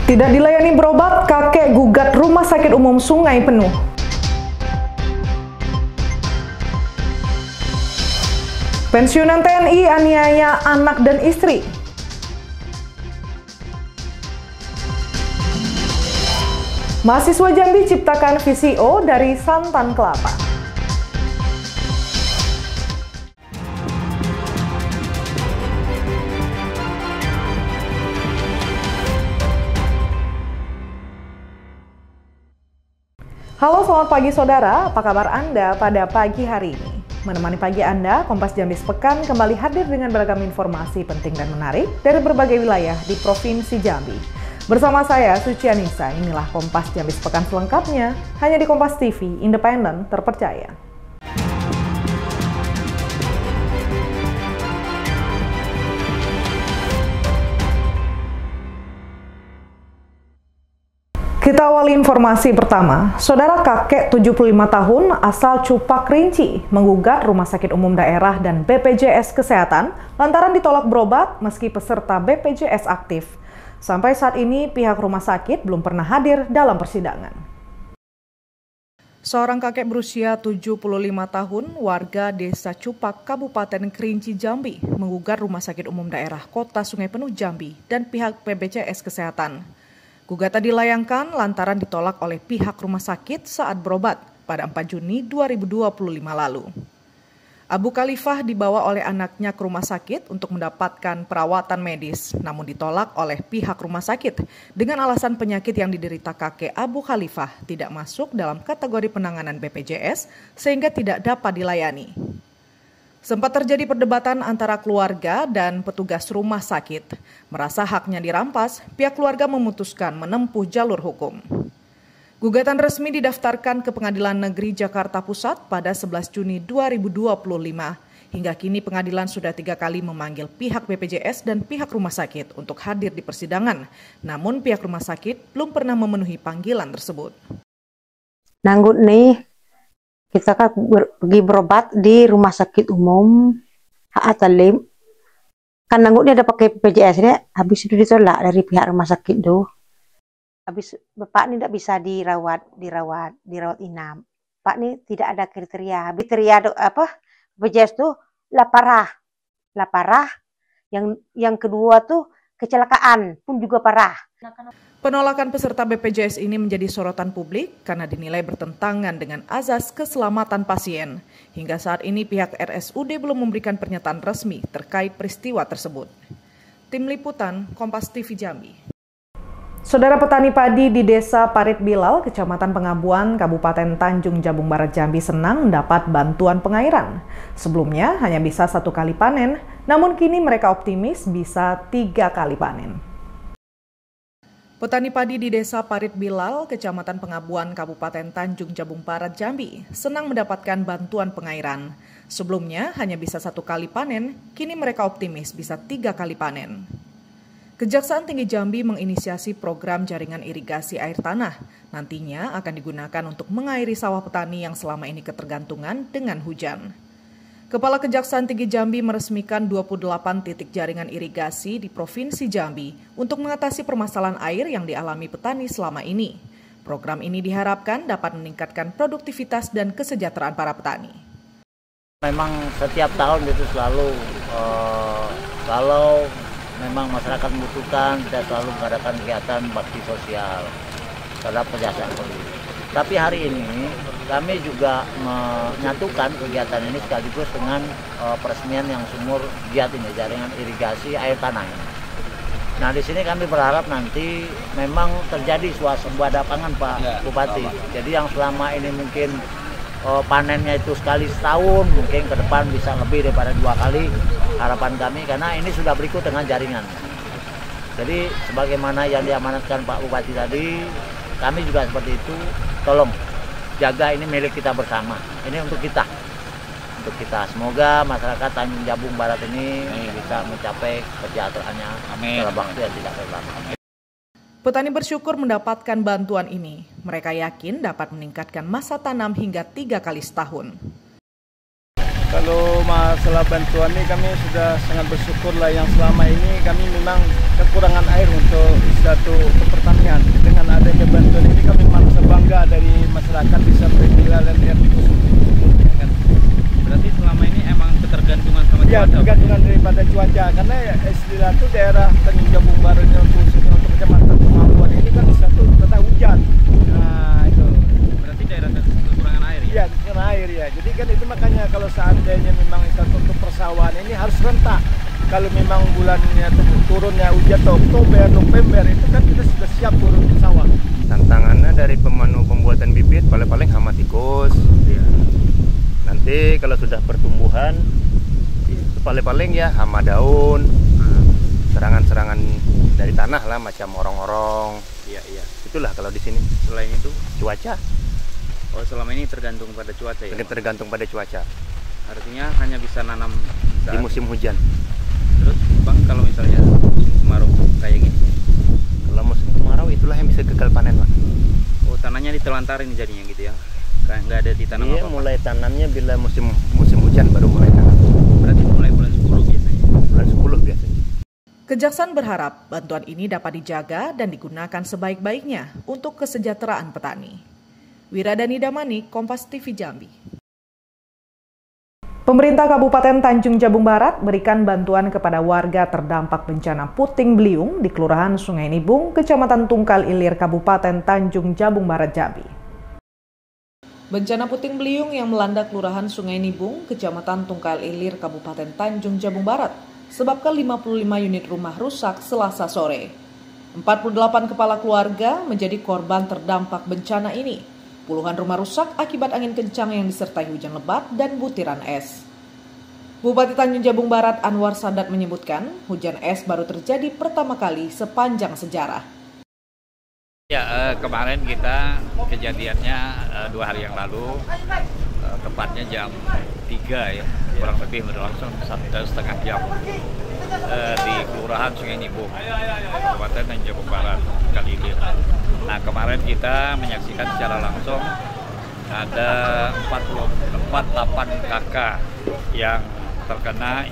Tidak dilayani berobat, kakek gugat rumah sakit umum Sungai penuh. Pensiunan TNI aniaya anak dan istri. Mahasiswa Jambi ciptakan VCO dari santan kelapa. Halo, selamat pagi saudara, apa kabar Anda pada pagi hari ini? Menemani pagi Anda, Kompas Jambi Sepekan kembali hadir dengan beragam informasi penting dan menarik dari berbagai wilayah di Provinsi Jambi. Bersama saya, Suci Anissa, inilah Kompas Jambi Sepekan selengkapnya, hanya di Kompas TV, independen, terpercaya. Kita awali informasi pertama. Saudara kakek 75 tahun asal Cupak Kerinci menggugat Rumah Sakit Umum Daerah dan BPJS Kesehatan lantaran ditolak berobat meski peserta BPJS aktif. Sampai saat ini pihak rumah sakit belum pernah hadir dalam persidangan. Seorang kakek berusia 75 tahun, warga Desa Cupak, Kabupaten Kerinci, Jambi, menggugat Rumah Sakit Umum Daerah Kota Sungai Penuh, Jambi dan pihak BPJS Kesehatan. Gugatan dilayangkan lantaran ditolak oleh pihak rumah sakit saat berobat pada 4 Juni 2025 lalu. Abu Khalifah dibawa oleh anaknya ke rumah sakit untuk mendapatkan perawatan medis, namun ditolak oleh pihak rumah sakit dengan alasan penyakit yang diderita kakek Abu Khalifah tidak masuk dalam kategori penanganan BPJS sehingga tidak dapat dilayani. Sempat terjadi perdebatan antara keluarga dan petugas rumah sakit. Merasa haknya dirampas, pihak keluarga memutuskan menempuh jalur hukum. Gugatan resmi didaftarkan ke Pengadilan Negeri Jakarta Pusat pada 11 Juni 2025. Hingga kini pengadilan sudah 3 kali memanggil pihak BPJS dan pihak rumah sakit untuk hadir di persidangan. Namun pihak rumah sakit belum pernah memenuhi panggilan tersebut. Nanggut nih. Kita kan pergi berobat di rumah sakit umum Ha'atalim. Kan nanggutnya ada pakai BPJS ini, habis itu ditolak dari pihak rumah sakit tuh. Habis bapak ini tidak bisa dirawat inap. Pak ini tidak ada kriteria. Kriteria BPJS tuh lah parah. Yang kedua tuh kecelakaan pun juga parah. Penolakan peserta BPJS ini menjadi sorotan publik karena dinilai bertentangan dengan azas keselamatan pasien. Hingga saat ini pihak RSUD belum memberikan pernyataan resmi terkait peristiwa tersebut. Tim Liputan, Kompas TV Jambi. Saudara petani padi di Desa Parit Bilal, Kecamatan Pengabuan, Kabupaten Tanjung Jabung Barat, Jambi senang mendapat bantuan pengairan. Sebelumnya hanya bisa 1 kali panen, namun kini mereka optimis bisa 3 kali panen. Petani padi di Desa Parit Bilal, Kecamatan Pengabuan, Kabupaten Tanjung Jabung Barat, Jambi, senang mendapatkan bantuan pengairan. Sebelumnya hanya bisa 1 kali panen, kini mereka optimis bisa 3 kali panen. Kejaksaan Tinggi Jambi menginisiasi program jaringan irigasi air tanah. Nantinya akan digunakan untuk mengairi sawah petani yang selama ini ketergantungan dengan hujan. Kepala Kejaksaan Tinggi Jambi meresmikan 28 titik jaringan irigasi di Provinsi Jambi untuk mengatasi permasalahan air yang dialami petani selama ini. Program ini diharapkan dapat meningkatkan produktivitas dan kesejahteraan para petani. Memang setiap tahun itu selalu kalau memang masyarakat membutuhkan, kita selalu mengadakan kegiatan bakti sosial terhadap penyelesaian politik. Tapi hari ini kami juga menyatukan kegiatan ini sekaligus dengan peresmian yang sumur giat ini, jaringan irigasi air tanah ini. Nah, di sini kami berharap nanti memang terjadi suasembada pangan, Pak Bupati. Jadi yang selama ini mungkin panennya itu sekali setahun, mungkin ke depan bisa lebih daripada 2 kali harapan kami, karena ini sudah berikut dengan jaringan. Jadi sebagaimana yang diamanatkan Pak Bupati tadi, kami juga seperti itu. Tolong jaga, ini milik kita bersama. Ini untuk kita. Semoga masyarakat Tanjung Jabung Barat ini bisa mencapai kesejahteraannya dalam waktu yang tidak terlalu lama. Petani bersyukur mendapatkan bantuan ini. Mereka yakin dapat meningkatkan masa tanam hingga 3 kali setahun. Kalau masalah bantuan ini kami sudah sangat bersyukur lah, yang selama ini kami memang kekurangan air untuk pertanian. Dengan adanya bantuan ini kami merasa bangga dari masyarakat bisa penilaian air di Poso Timur. Berarti selama ini emang ketergantungan sama Ya, cuaca? tergantungan daripada cuaca, karena istilah itu daerah Tanjung Jabung Barat khususnya untuk kecamatan Kemampuan ini kan satu tentang hujan. Nah itu. Berarti daerah kekurangan air ya? Iya, kekurangan air ya. Jadi kan itu makanya kalau seandainya memang satu untuk persawahan ini harus rentak. Kalau memang bulannya turunnya hujan atau Oktober, November itu kan kita sudah siap turun ke sawah. Tantangannya dari pembuatan bibit paling hama tikus. Iya. Nanti kalau sudah pertumbuhan itu paling ya hama daun, serangan-serangan dari tanah lah macam orong-orong. Iya, iya. Itulah kalau di sini. Selain itu, Cuaca, oh selama ini tergantung pada cuaca ya? tergantung pada cuaca Artinya hanya bisa nanam di musim hujan. Terus Bang, kalau misalnya musim kemarau kayak gini? Kalau musim kemarau itulah yang bisa gagal panen, Pak. Oh, tanahnya ditelantarin jadinya gitu ya? Kayak nggak ada ditanam Iya, apa-apa? mulai tanamnya bila musim hujan baru mulai tanam. Berarti mulai bulan 10 biasanya? Bulan 10 biasanya. Kejaksaan berharap bantuan ini dapat dijaga dan digunakan sebaik-baiknya untuk kesejahteraan petani. Wiradani Damani, Kompas TV Jambi. Pemerintah Kabupaten Tanjung Jabung Barat berikan bantuan kepada warga terdampak bencana puting beliung di Kelurahan Sungai Nibung, Kecamatan Tungkal Ilir, Kabupaten Tanjung Jabung Barat, Jambi. Bencana puting beliung yang melanda Kelurahan Sungai Nibung, Kecamatan Tungkal Ilir, Kabupaten Tanjung Jabung Barat, sebabkan 55 unit rumah rusak Selasa sore. 48 kepala keluarga menjadi korban terdampak bencana ini. Puluhan rumah rusak akibat angin kencang yang disertai hujan lebat dan butiran es. Bupati Tanjung Jabung Barat Anwar Sadat menyebutkan, hujan es baru terjadi pertama kali sepanjang sejarah. Ya, kemarin kita kejadiannya 2 hari yang lalu, tepatnya jam 3 ya, kurang lebih berlangsung 1,5 jam di Kelurahan Sungai Nibung, Kabupaten Tanjung Jabung Barat, Kalilir. Nah, kemarin kita menyaksikan secara langsung ada 48 kakak yang terkena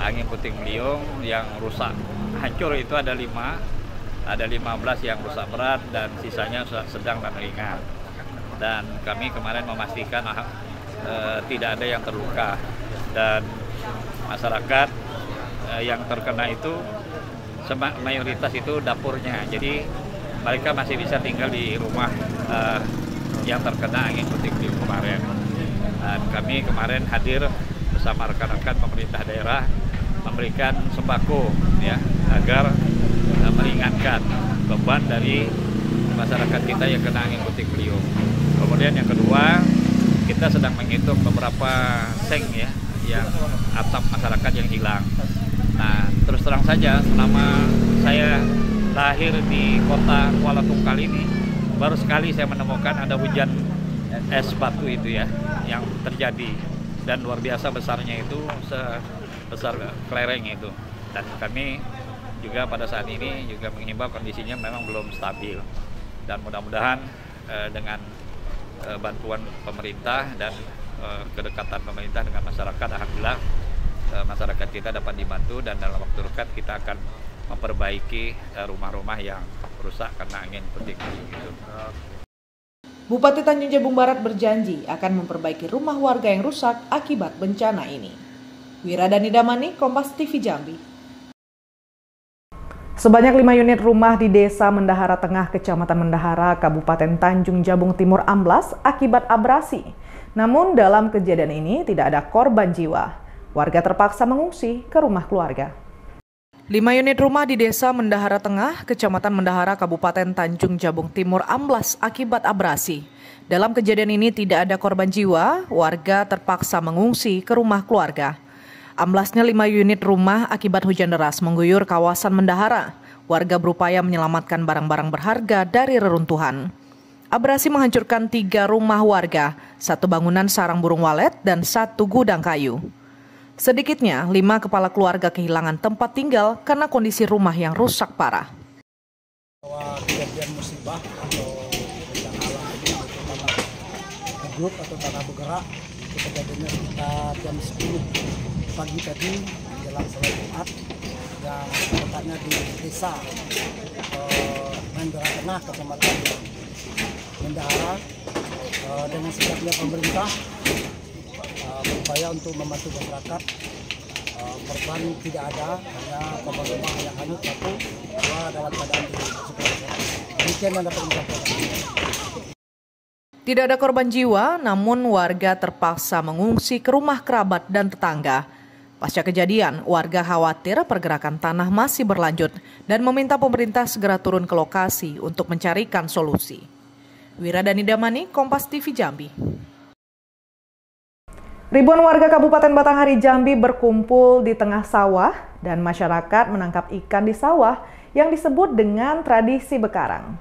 angin puting beliung yang rusak. Hancur itu ada 5. Ada 15 yang rusak berat dan sisanya sedang dan ringan. Dan kami kemarin memastikan tidak ada yang terluka. Dan masyarakat yang terkena itu mayoritas itu dapurnya. Jadi mereka masih bisa tinggal di rumah yang terkena angin puting beliung kemarin. Dan kami kemarin hadir bersama rekan-rekan pemerintah daerah memberikan sembako ya agar meringankan beban dari masyarakat kita yang kena angin puting beliung. Kemudian yang kedua, kita sedang menghitung beberapa seng ya, yang atap masyarakat yang hilang. Nah, terus terang saja, selama saya lahir di kota Kuala Tungkal ini, baru sekali saya menemukan ada hujan es batu itu ya, yang terjadi. Dan luar biasa besarnya itu, sebesar kelereng itu. Dan kami juga pada saat ini juga menghimbau kondisinya memang belum stabil, dan mudah-mudahan dengan bantuan pemerintah dan kedekatan pemerintah dengan masyarakat, alhamdulillah masyarakat kita dapat dibantu dan dalam waktu dekat kita akan memperbaiki rumah-rumah yang rusak karena angin puting beliung itu. Bupati Tanjung Jabung Barat berjanji akan memperbaiki rumah warga yang rusak akibat bencana ini. Wiradani Damani, Kompas TV Jambi. Sebanyak 5 unit rumah di Desa Mendahara Tengah, Kecamatan Mendahara, Kabupaten Tanjung Jabung Timur amblas akibat abrasi. Namun dalam kejadian ini tidak ada korban jiwa. Warga terpaksa mengungsi ke rumah keluarga. 5 unit rumah di Desa Mendahara Tengah, Kecamatan Mendahara, Kabupaten Tanjung Jabung Timur amblas akibat abrasi. Dalam kejadian ini tidak ada korban jiwa, warga terpaksa mengungsi ke rumah keluarga. Amblasnya 5 unit rumah akibat hujan deras mengguyur kawasan Mendahara. Warga berupaya menyelamatkan barang-barang berharga dari reruntuhan. Abrasi menghancurkan 3 rumah warga, 1 bangunan sarang burung walet, dan 1 gudang kayu. Sedikitnya 5 kepala keluarga kehilangan tempat tinggal karena kondisi rumah yang rusak parah. Bahwa kejadian musibah atau bencana alam ini terutama grup atau tanah bergerak itu kejadiannya sekitar jam 10 pagi tadi menjelang sholat Jumat yang letaknya di desa Mendara Tengah, Kecamatan Mendara, dengan sigapnya pemerintah berupaya untuk membantu masyarakat. Korban tidak ada, hanya korban rumah yang hanyut satu, dua dalam keadaan di sekolah. Demikian yang dapat disampaikan. Tidak ada korban jiwa, namun warga terpaksa mengungsi ke rumah kerabat dan tetangga. Pasca kejadian, warga khawatir pergerakan tanah masih berlanjut dan meminta pemerintah segera turun ke lokasi untuk mencarikan solusi. Wiradani Damani, Kompas TV Jambi. Ribuan warga Kabupaten Batanghari Jambi berkumpul di tengah sawah dan masyarakat menangkap ikan di sawah yang disebut dengan tradisi bekarang.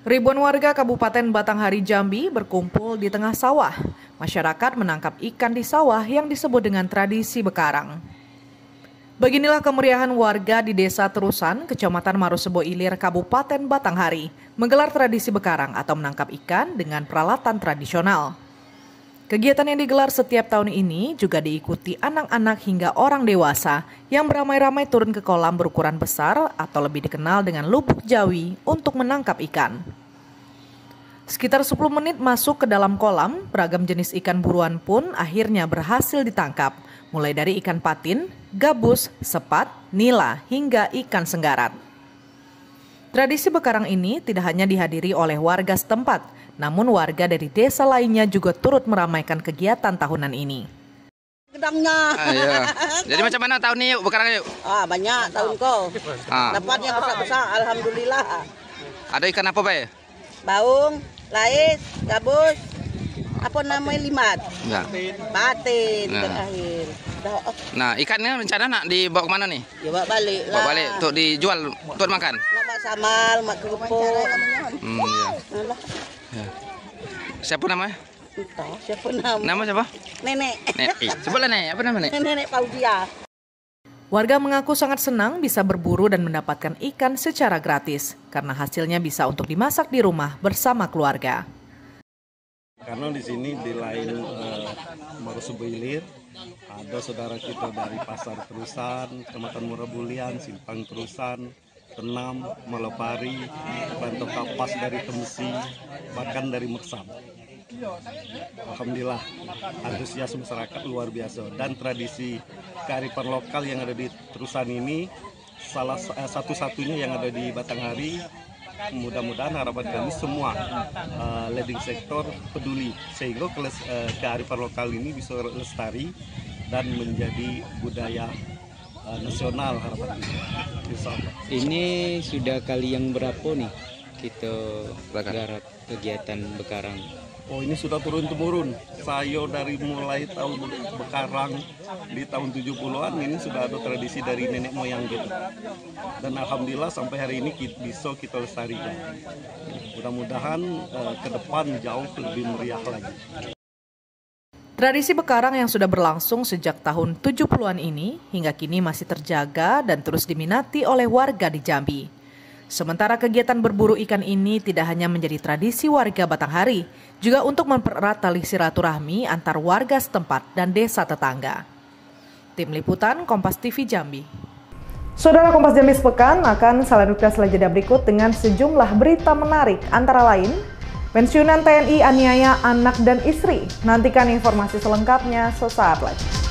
Ribuan warga Kabupaten Batanghari Jambi berkumpul di tengah sawah. Masyarakat menangkap ikan di sawah yang disebut dengan tradisi bekarang. Beginilah kemeriahan warga di Desa Terusan, Kecamatan Marosebo Ilir, Kabupaten Batanghari, menggelar tradisi bekarang atau menangkap ikan dengan peralatan tradisional. Kegiatan yang digelar setiap tahun ini juga diikuti anak-anak hingga orang dewasa yang beramai-ramai turun ke kolam berukuran besar atau lebih dikenal dengan lubuk jawi untuk menangkap ikan. Sekitar 10 menit masuk ke dalam kolam, beragam jenis ikan buruan pun akhirnya berhasil ditangkap, mulai dari ikan patin, gabus, sepat, nila, hingga ikan senggarat. Tradisi bekarang ini tidak hanya dihadiri oleh warga setempat, namun warga dari desa lainnya juga turut meramaikan kegiatan tahunan ini. Gedangnya. Iya. Jadi macam mana tahun ini yuk bekarang yuk? Banyak tahun kau. Dapatnya besar-besar, alhamdulillah. Ada ikan apa, Pak? Baung, lais, gabus, apa namanya limat? Patin terakhir. Nah, ikannya rencana nak dibawa kemana nih? Ya bawa balik lah. Bawa balik untuk dijual, untuk makan? Nak mak samal, mak kerupuk. Iya. Ya. Siapa namanya? Entah, siapa nama? Nama siapa? Nenek. Sebutlah Nenek, apa namanya? Nenek Paudia. Warga mengaku sangat senang bisa berburu dan mendapatkan ikan secara gratis, karena hasilnya bisa untuk dimasak di rumah bersama keluarga. Karena di sini di lain Marosebo Ilir, ada saudara kita dari Pasar Terusan, Kecamatan Murabulian, Simpang Terusan, Tenam, Malopari, Banto Kapas dari Temsi, bahkan dari Meksam. Alhamdulillah, antusias masyarakat luar biasa, dan tradisi kearifan lokal yang ada di Terusan ini salah satu-satunya yang ada di Batanghari. Mudah-mudahan harapan kami semua leading sektor peduli sehingga kearifan lokal ini bisa lestari dan menjadi budaya nasional harapan kita. Ini sudah kali yang berapa nih kita garap kegiatan bekarang? Oh, ini sudah turun-temurun. Saya dari mulai tahun bekarang di tahun 70-an ini sudah ada tradisi dari nenek moyang gitu. Dan alhamdulillah sampai hari ini bisa kita lestarikan. Mudah-mudahan ke depan jauh lebih meriah lagi. Tradisi bekarang yang sudah berlangsung sejak tahun 70-an ini hingga kini masih terjaga dan terus diminati oleh warga di Jambi. Sementara kegiatan berburu ikan ini tidak hanya menjadi tradisi warga Batanghari, juga untuk mempererat tali silaturahmi antar warga setempat dan desa tetangga. Tim Liputan Kompas TV Jambi. Saudara Kompas Jambi sepekan akan selanjutnya setelah jeda berikut dengan sejumlah berita menarik, antara lain pensiunan TNI aniaya anak dan istri. Nantikan informasi selengkapnya sesaat lagi.